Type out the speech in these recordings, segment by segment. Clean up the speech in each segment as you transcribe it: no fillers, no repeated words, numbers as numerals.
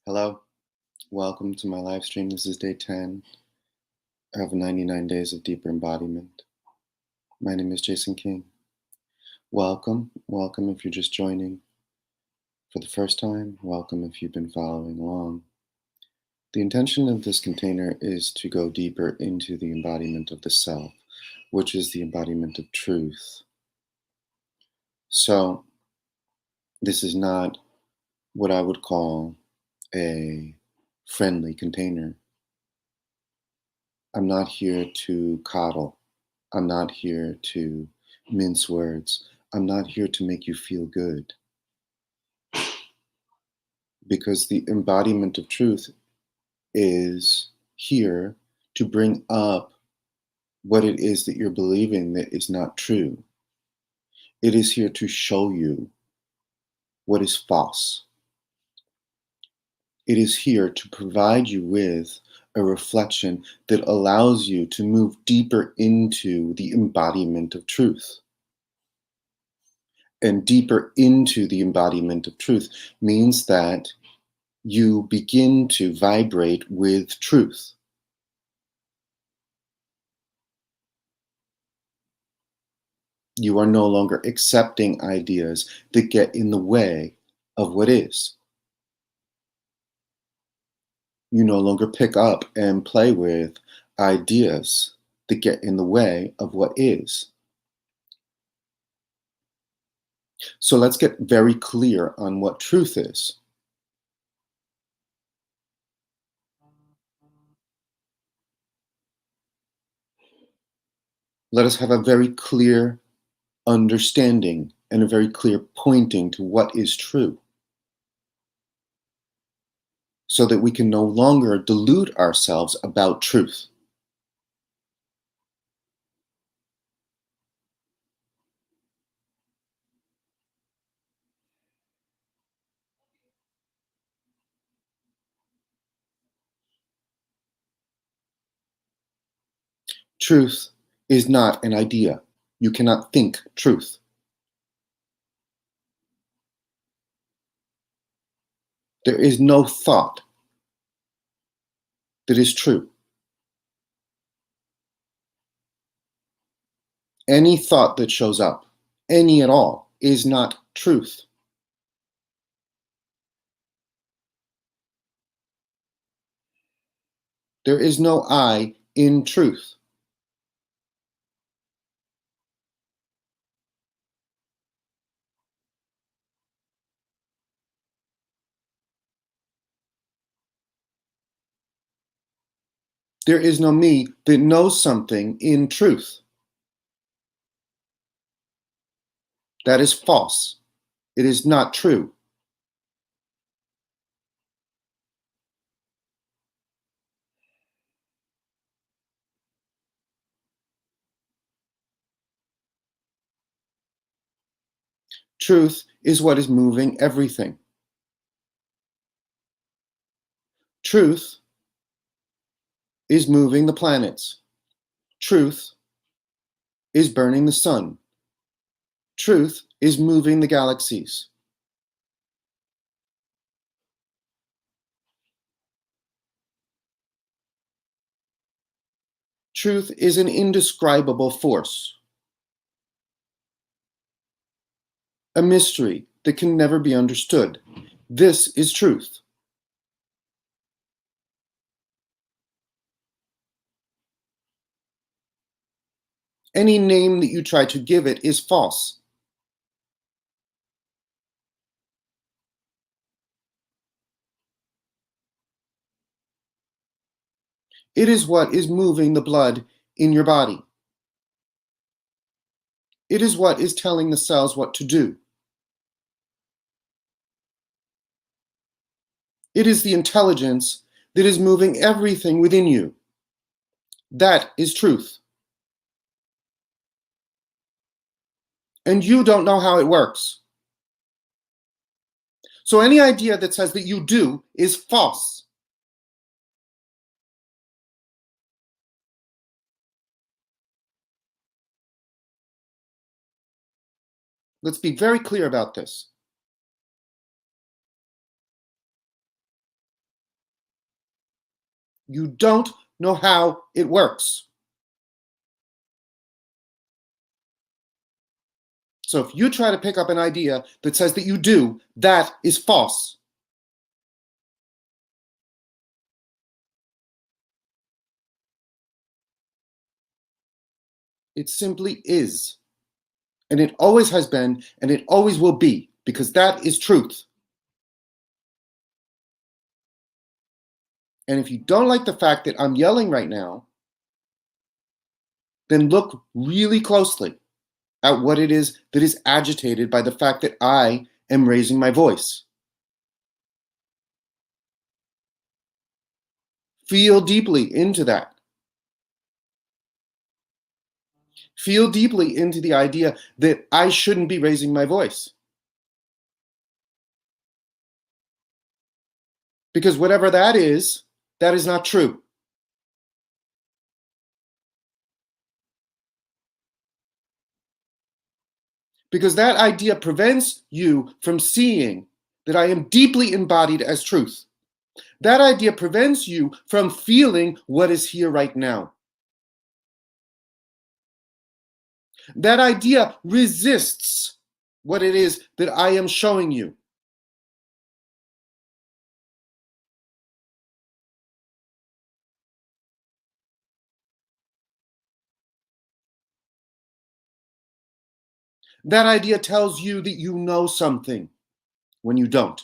Hello, welcome to my live stream. This is day 10 of 99 days of deeper embodiment. My name is Jason King. Welcome if you're just joining for the first time. Welcome if you've been following along. The intention of this container is to go deeper into the embodiment of the self, which is the embodiment of truth. So, this is not what I would call a friendly container. I'm not here to coddle. I'm not here to mince words. I'm not here to make you feel good. Because the embodiment of truth is here to bring up what it is that you're believing that is not true. It is here to show you what is false. It is here to provide you with a reflection that allows you to move deeper into the embodiment of truth. And deeper into the embodiment of truth means that you begin to vibrate with truth. You are no longer accepting ideas that get in the way of what is. You no longer pick up and play with ideas that get in the way of what is. So let's get very clear on what truth is. Let us have a very clear understanding and a very clear pointing to what is true, so that we can no longer delude ourselves about truth. Truth is not an idea. You cannot think truth. There is no thought that is true. Any thought that shows up, any at all, is not truth. There is no I in truth. There is no me that knows something in truth. That is false. It is not true. Truth is what is moving everything. Truth is moving the planets. Truth is burning the sun. Truth is moving the galaxies. Truth is an indescribable force, a mystery that can never be understood. This is truth. Any name that you try to give it is false. It is what is moving the blood in your body. It is what is telling the cells what to do. It is the intelligence that is moving everything within you. That is truth. And you don't know how it works. So any idea that says that you do is false. Let's be very clear about this. You don't know how it works. So if you try to pick up an idea that says that you do, that is false. It simply is. And it always has been, and it always will be, because that is truth. And if you don't like the fact that I'm yelling right now, then look really closely at what it is that is agitated by the fact that I am raising my voice. Feel deeply into that. Feel deeply into the idea that I shouldn't be raising my voice. Because whatever that is not true. Because that idea prevents you from seeing that I am deeply embodied as truth. That idea prevents you from feeling what is here right now. That idea resists what it is that I am showing you. That idea tells you that you know something when you don't.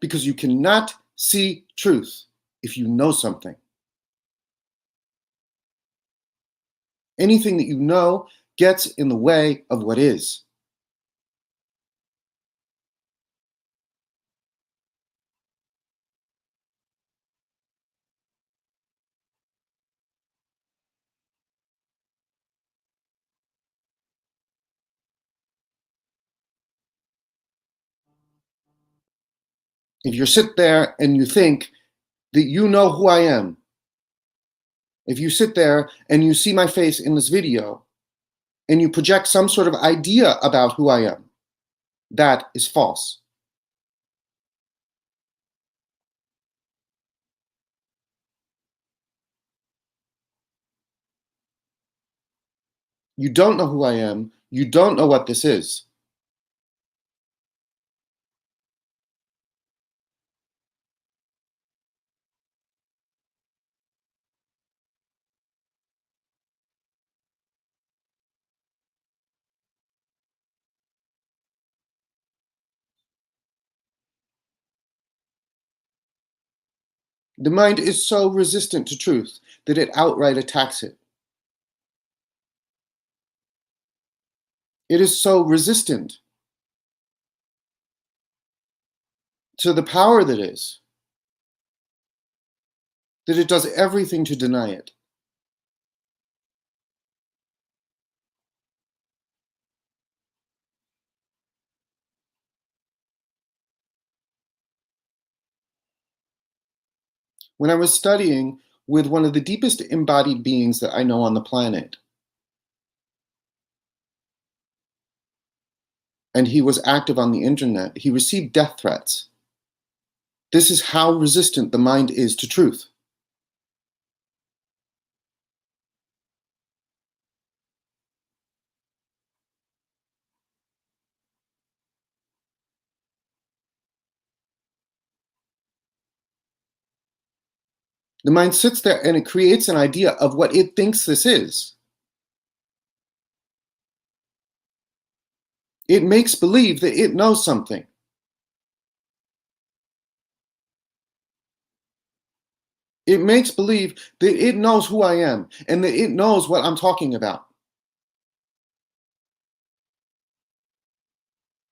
Because you cannot see truth if you know something. Anything that you know gets in the way of what is. If you sit there and you think that you know who I am, if you sit there and you see my face in this video and you project some sort of idea about who I am, that is false. You don't know who I am. You don't know what this is. The mind is so resistant to truth that it outright attacks it. It is so resistant to the power that is that it does everything to deny it. When I was studying with one of the deepest embodied beings that I know on the planet, and he was active on the internet, he received death threats. This is how resistant the mind is to truth. The mind sits there and it creates an idea of what it thinks this is. It makes believe that it knows something. It makes believe that it knows who I am and that it knows what I'm talking about.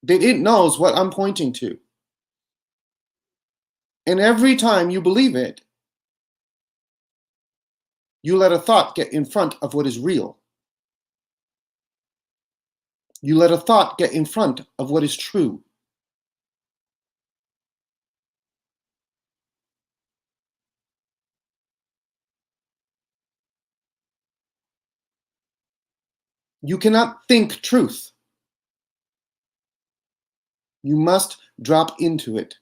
That it knows what I'm pointing to. And every time you believe it, you let a thought get in front of what is real. You let a thought get in front of what is true. You cannot think truth. You must drop into it.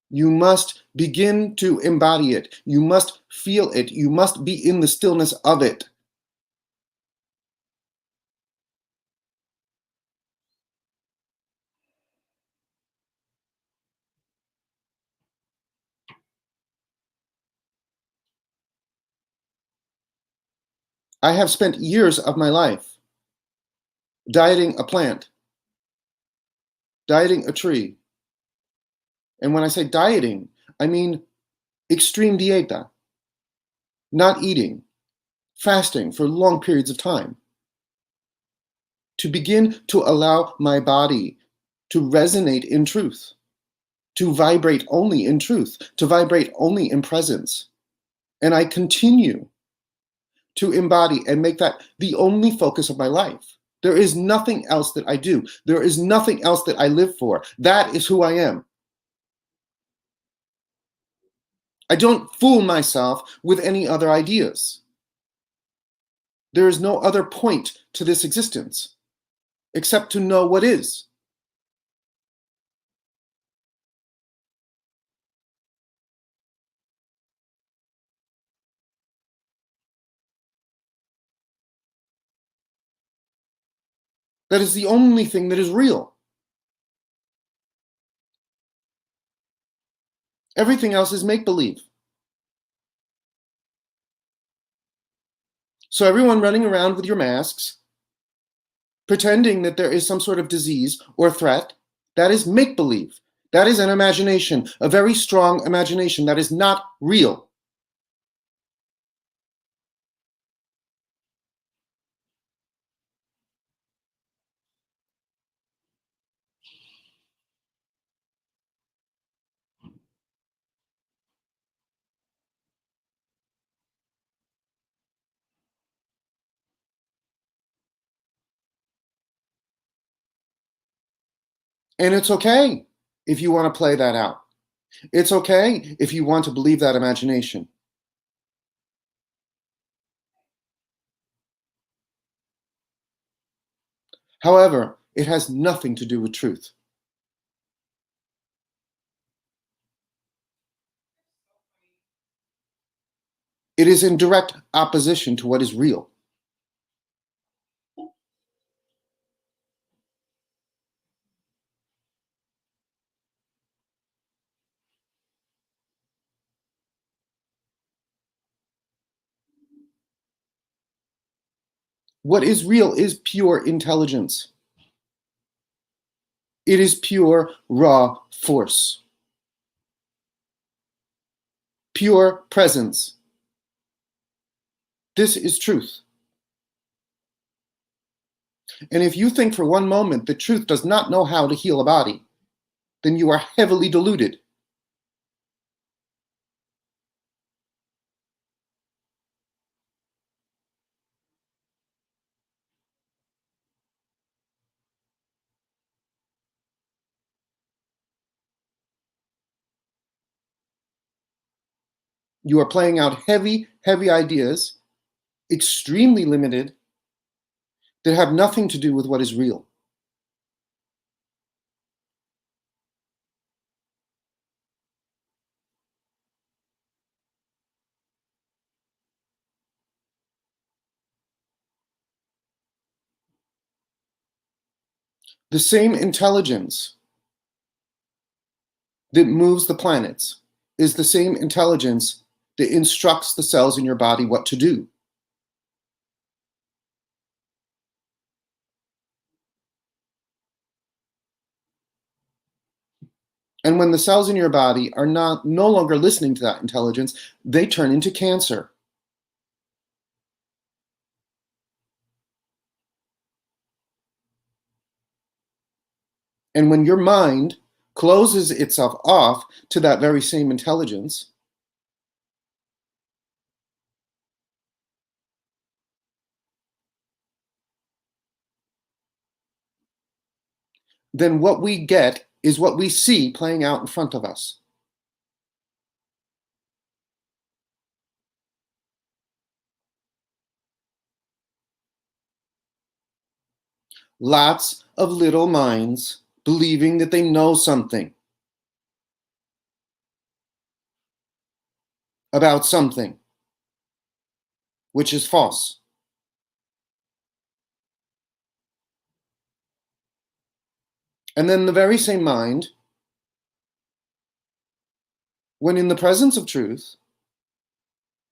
You must begin to embody it. You must feel it. You must be in the stillness of it. I have spent years of my life dieting a plant, dieting a tree. And when I say dieting, I mean extreme dieta, not eating, fasting for long periods of time, to begin to allow my body to resonate in truth, to vibrate only in truth, to vibrate only in presence. And I continue to embody and make that the only focus of my life. There is nothing else that I do. There is nothing else that I live for. That is who I am. I don't fool myself with any other ideas. There is no other point to this existence except to know what is. That is the only thing that is real. Everything else is make-believe. So everyone running around with your masks, pretending that there is some sort of disease or threat, that is make-believe. That is an imagination, a very strong imagination that is not real. And it's okay if you want to play that out. It's okay if you want to believe that imagination. However, it has nothing to do with truth. It is in direct opposition to what is real. What is real is pure intelligence. It is pure, raw force. Pure presence. This is truth. And if you think for one moment that truth does not know how to heal a body, then you are heavily deluded. You are playing out heavy, heavy ideas, extremely limited, that have nothing to do with what is real. The same intelligence that moves the planets is the same intelligence that instructs the cells in your body what to do. And when the cells in your body are no longer listening to that intelligence, they turn into cancer. And when your mind closes itself off to that very same intelligence, then what we get is what we see playing out in front of us. Lots of little minds believing that they know something about something, which is false. And then the very same mind, when in the presence of truth,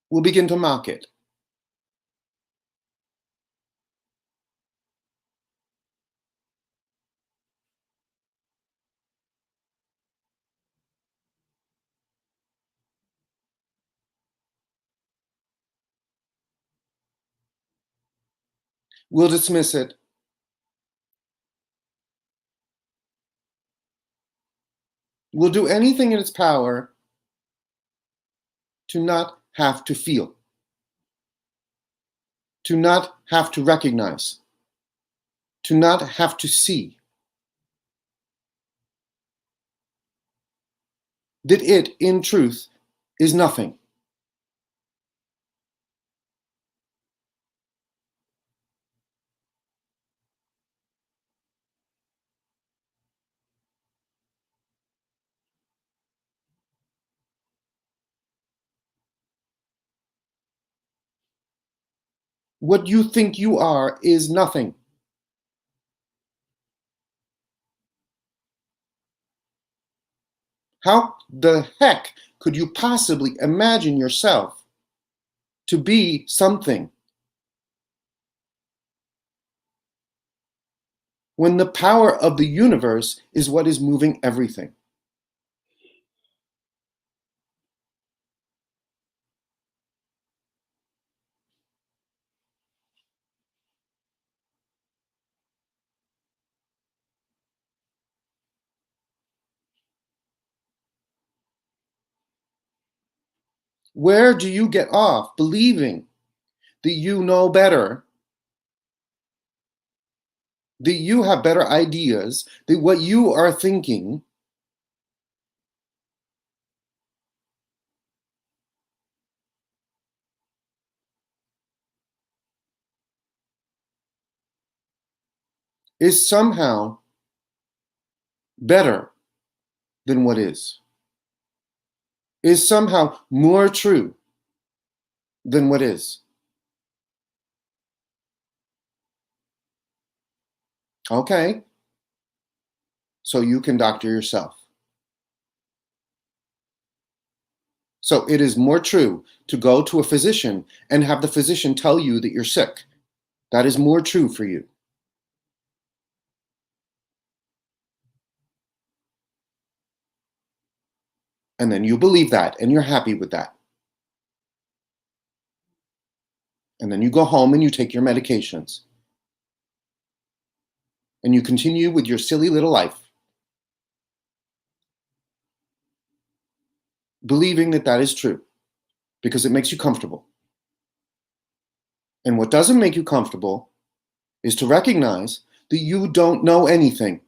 will begin to mock it. Will dismiss it. Will do anything in its power to not have to feel, to not have to recognize, to not have to see that it, in truth, is nothing. What you think you are is nothing. How the heck could you possibly imagine yourself to be something when the power of the universe is what is moving everything? Where do you get off believing that you know better, that you have better ideas, that what you are thinking is somehow better than what is somehow more true than what is? Okay, so you can doctor yourself. So it is more true to go to a physician and have the physician tell you that you're sick. That is more true for you. And then you believe that and you're happy with that. And then you go home and you take your medications. And you continue with your silly little life, believing that that is true because it makes you comfortable. And what doesn't make you comfortable is to recognize that you don't know anything,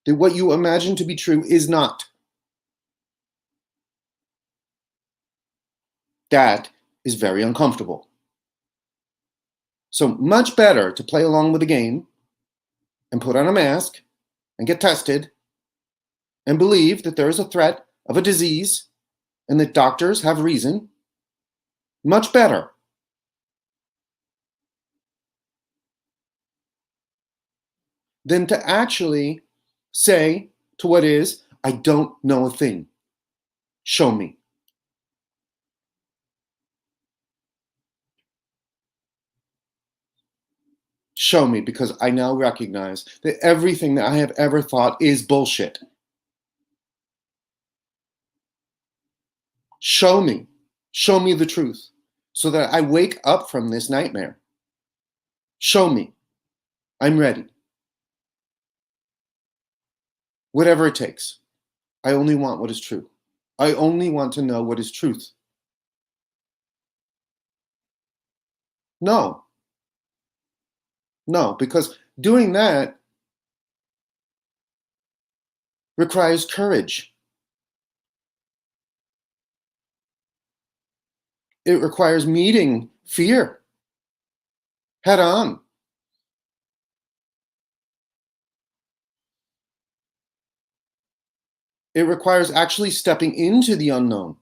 that what you imagine to be true is not. That is very uncomfortable. So much better to play along with the game and put on a mask and get tested and believe that there is a threat of a disease and that doctors have reason. Much better than to actually say to what is, I don't know a thing. Show me. Show me, because I now recognize that everything that I have ever thought is bullshit. Show me. Show me the truth so that I wake up from this nightmare. Show me. I'm ready. Whatever it takes. I only want what is true. I only want to know what is truth. No. No, because doing that requires courage. It requires meeting fear head on. It requires actually stepping into the unknown.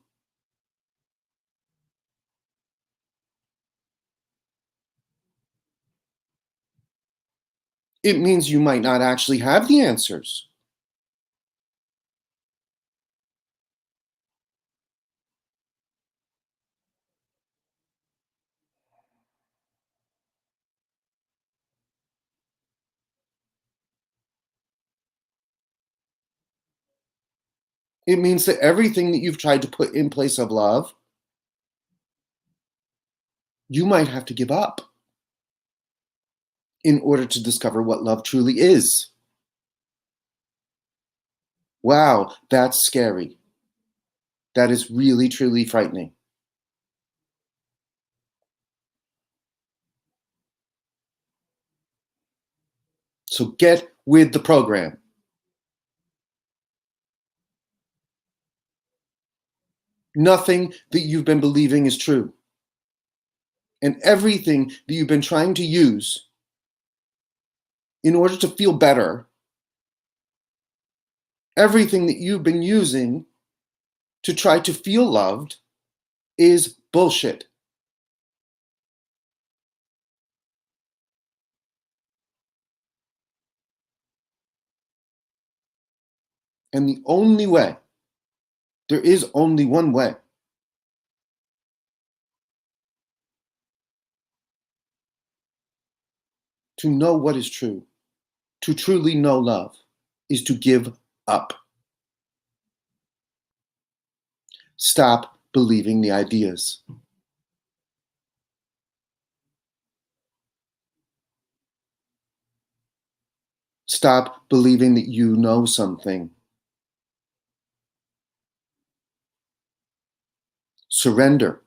It means you might not actually have the answers. It means that everything that you've tried to put in place of love, you might have to give up in order to discover what love truly is. Wow, that's scary. That is really, truly frightening. So get with the program. Nothing that you've been believing is true. And everything that you've been trying to use in order to feel better, everything that you've been using to try to feel loved is bullshit. And the only way, there is only one way to know what is true, to truly know love, is to give up. Stop believing the ideas. Stop believing that you know something. Surrender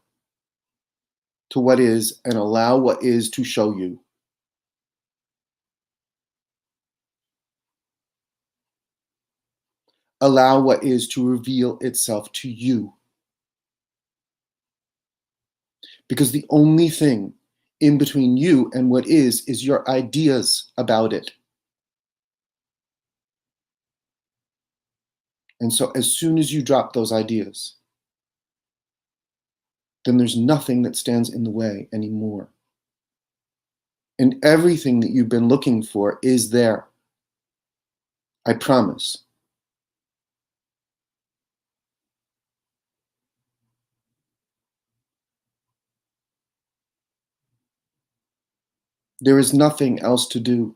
to what is and allow what is to show you. Allow what is to reveal itself to you. Because the only thing in between you and what is your ideas about it. And so as soon as you drop those ideas, then there's nothing that stands in the way anymore. And everything that you've been looking for is there. I promise. There is nothing else to do.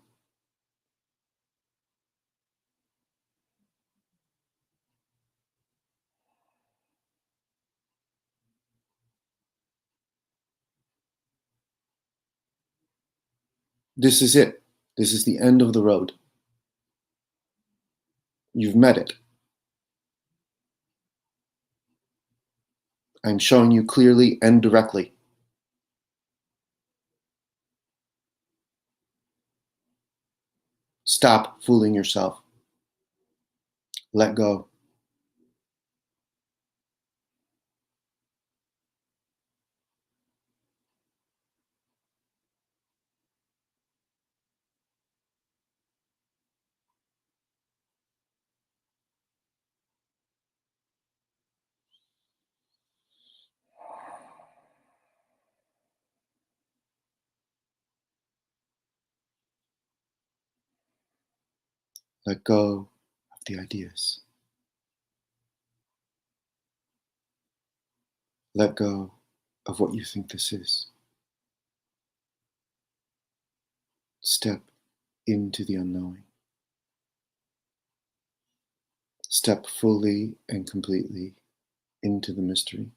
This is it. This is the end of the road. You've met it. I'm showing you clearly and directly. Stop fooling yourself. Let go. Let go of the ideas. Let go of what you think this is. Step into the unknowing. Step fully and completely into the mystery.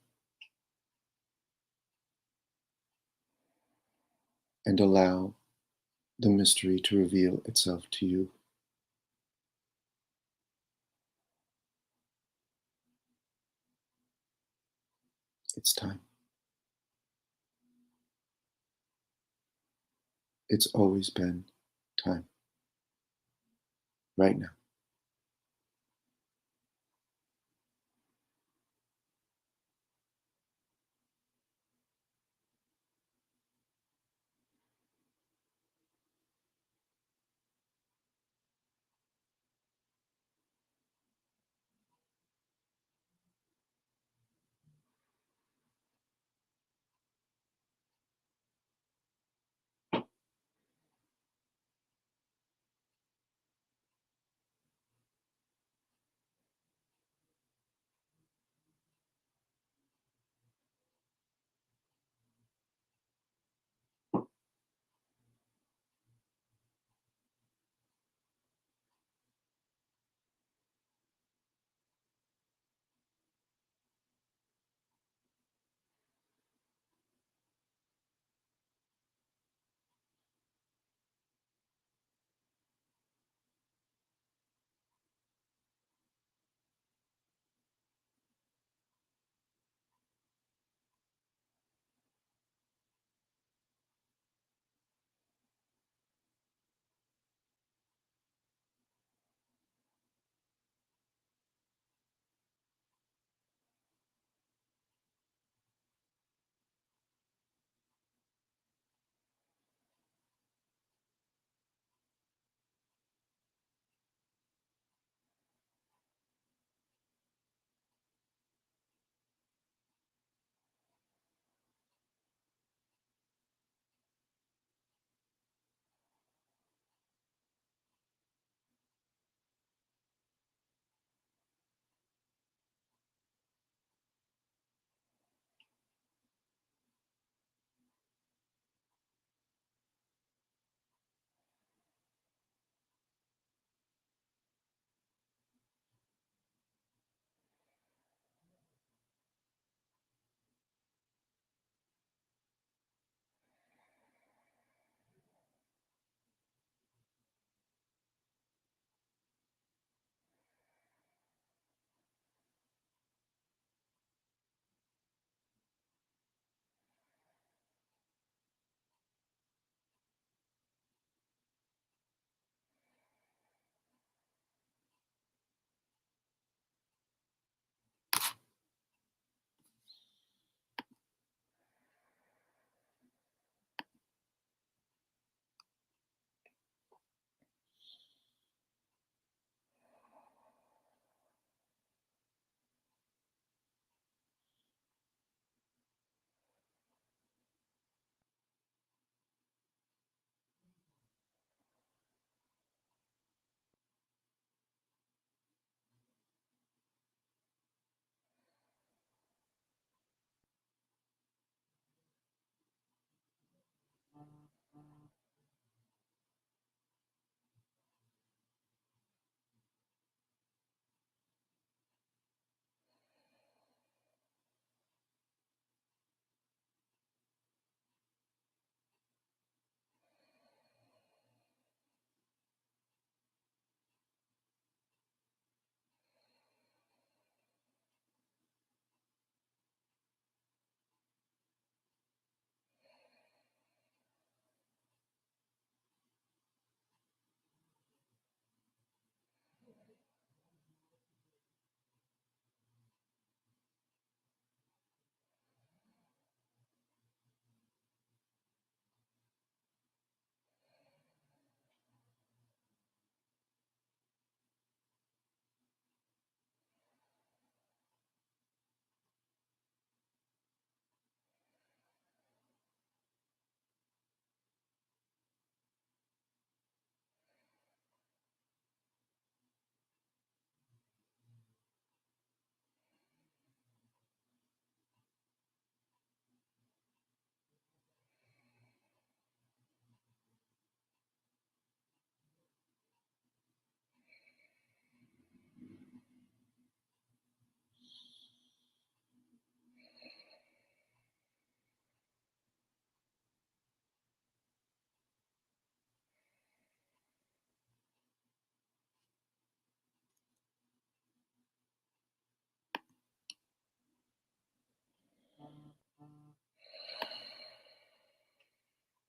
And allow the mystery to reveal itself to you. It's time. It's always been time. Right now.